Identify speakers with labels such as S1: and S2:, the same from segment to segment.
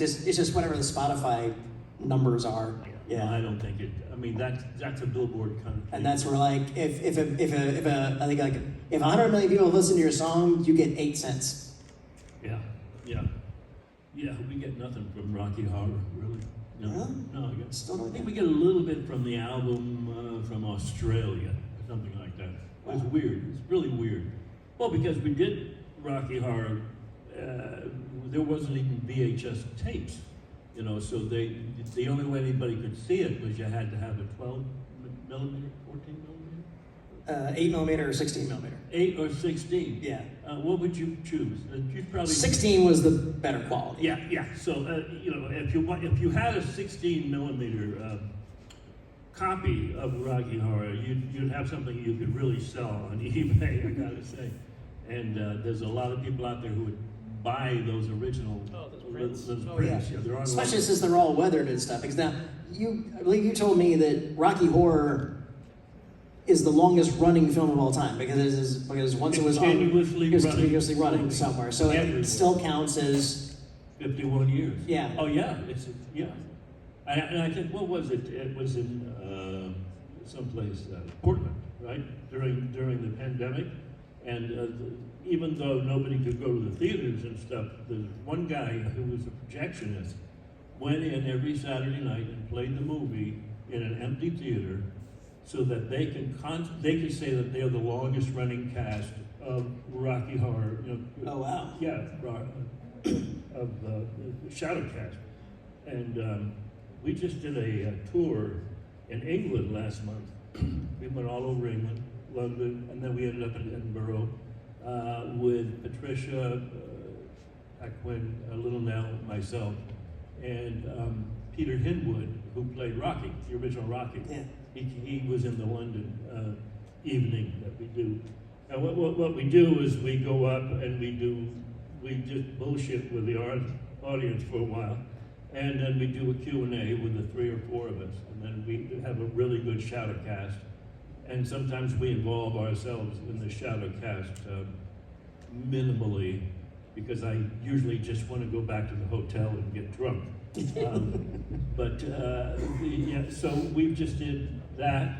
S1: It's just whatever the Spotify numbers are.
S2: Yeah. No, I don't think it. I mean, that's a Billboard kind of thing.
S1: And that's where like if I think like if 100 million people listen to your song, you get 8 cents.
S2: Yeah. We get nothing from Rocky Horror, really. No,
S1: Really?
S2: No.
S1: Still
S2: I think we get a little bit from the album from Australia, or something like that. It's weird. It's really weird. Well, because we did Rocky Horror, there wasn't even VHS tapes, so the only way anybody could see it was you had to have a 12 millimeter, 14 millimeter?
S1: 8 millimeter or 16 millimeter.
S2: 8 or 16?
S1: Yeah.
S2: What would you choose? You'd probably
S1: 16 was the better quality.
S2: Yeah. So if you had a 16 millimeter copy of Rocky Horror, you'd have something you could really sell on eBay, I gotta say. And there's a lot of people out there who would buy those original prints.
S1: Yeah.
S2: They're on
S1: Especially since they're all weathered and stuff. Because now, I believe you told me that Rocky Horror is the longest running film of all time because once it was continuously running somewhere. So it still counts as
S2: 51 years.
S1: Yeah.
S2: Oh yeah, and I think, what was it? It was in someplace, Portland, right? During the pandemic. And even though nobody could go to the theaters and stuff, there's one guy who was a projectionist, went in every Saturday night and played the movie in an empty theater so that they could say that they're the longest running cast of Rocky Horror.
S1: Oh wow.
S2: Yeah, of Shadowcast. And we just did a tour in England last month. We went all over England, London, and then we ended up in Edinburgh with Patricia, Aquin, Little Nell, myself, and Peter Hinwood, who played Rocky, the original Rocky.
S1: Yeah.
S2: He was in the London evening that we do. And what we do is we go up and we just bullshit with the audience for a while, and then we do a Q&A with the 3 or 4 of us, and then we have a really good shadow cast. And sometimes we involve ourselves in the shadow cast minimally, because I usually just want to go back to the hotel and get drunk. So we just did that,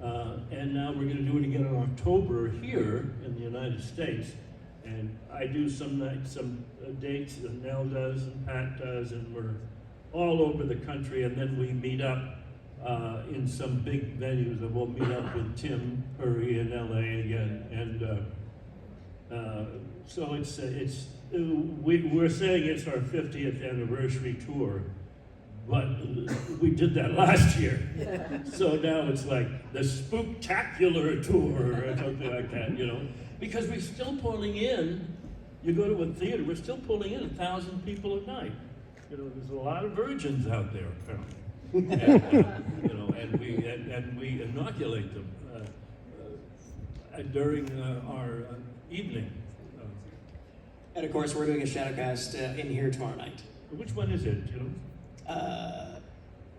S2: and now we're going to do it again in October here in the United States. And I do some dates, and Nell does, and Pat does, and we're all over the country. And then we meet up in some big venues, and we'll meet up with Tim Curry in LA again. And so we're saying it's our 50th anniversary tour, but we did that last year. So now it's like the Spooktacular tour or something like that, because we're still pulling in. You go to a theater, we're still pulling in 1,000 people a night. There's a lot of virgins out there apparently. And we inoculate them during our evening.
S1: And of course, we're doing a shadowcast in here tomorrow night.
S2: Which one is it?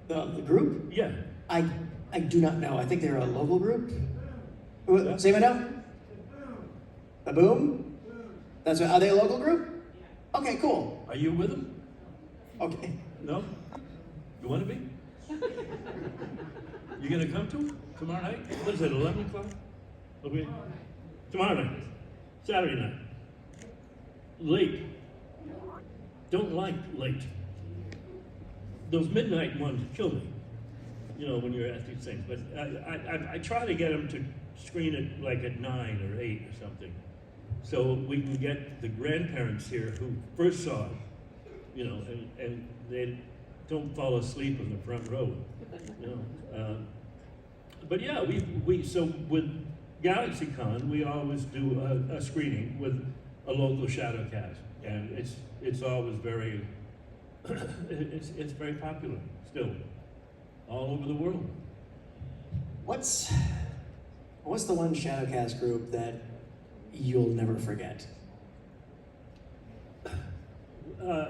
S1: The group?
S2: Yeah.
S1: I do not know. I think they're a local group. Say what now? The Boom? Are they a local group? Okay, cool.
S2: Are you with them?
S1: Okay.
S2: No? You want to be? You gonna come to it tomorrow night? What is it, 11 o'clock? Okay. Tomorrow night. Saturday night. Late. Don't like late. Those midnight ones kill me, when you're at these things. But I try to get them to screen it like at 9 or 8 or something, so we can get the grandparents here who first saw it, and they don't fall asleep in the front row, But yeah, so with GalaxyCon, we always do a screening with a local shadow cast, and it's always very it's very popular still all over the world.
S1: What's the one shadowcast group that you'll never forget?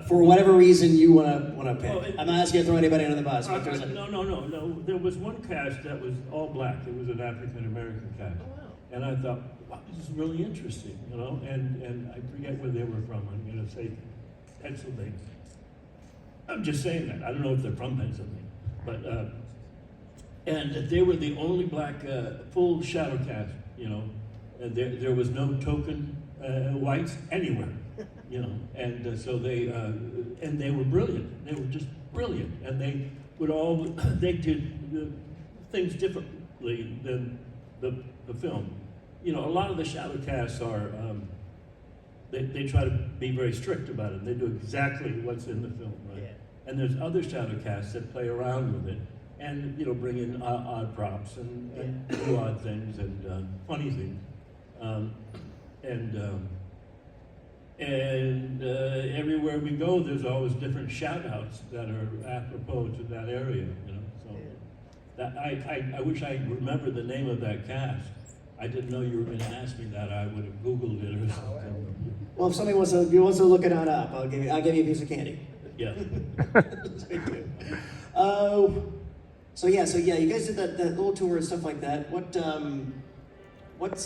S1: For whatever reason you want to pick.
S2: Well,
S1: I'm not asking you to throw anybody under the bus. But
S2: No. There was one cast that was all black. It was an African American cast.
S1: Oh, wow.
S2: And I thought, wow, this is really interesting, and I forget where they were from. I'm going to say Pennsylvania. I'm just saying that. I don't know if they're from Pennsylvania, but and they were the only black full shadow cast, you know, and there was no token whites anywhere, you know, and so they were brilliant. They were just brilliant, and they would all they did things differently than the film. You know, a lot of the shadow casts are they try to be very strict about it. They do exactly what's in the film, right? Yeah. And there's other shadow casts that play around with it, and you know, bring in odd props and do odd things and funny things, and everywhere we go, there's always different shout-outs that are apropos to that area, you know. So that I wish I remembered the name of that cast. I didn't know you were going to ask me that. I would have Googled it or something.
S1: Well, if somebody wants to look it on up, I'll give you a piece of candy.
S2: Yeah.
S1: So yeah, you guys did that little tour and stuff like that. What's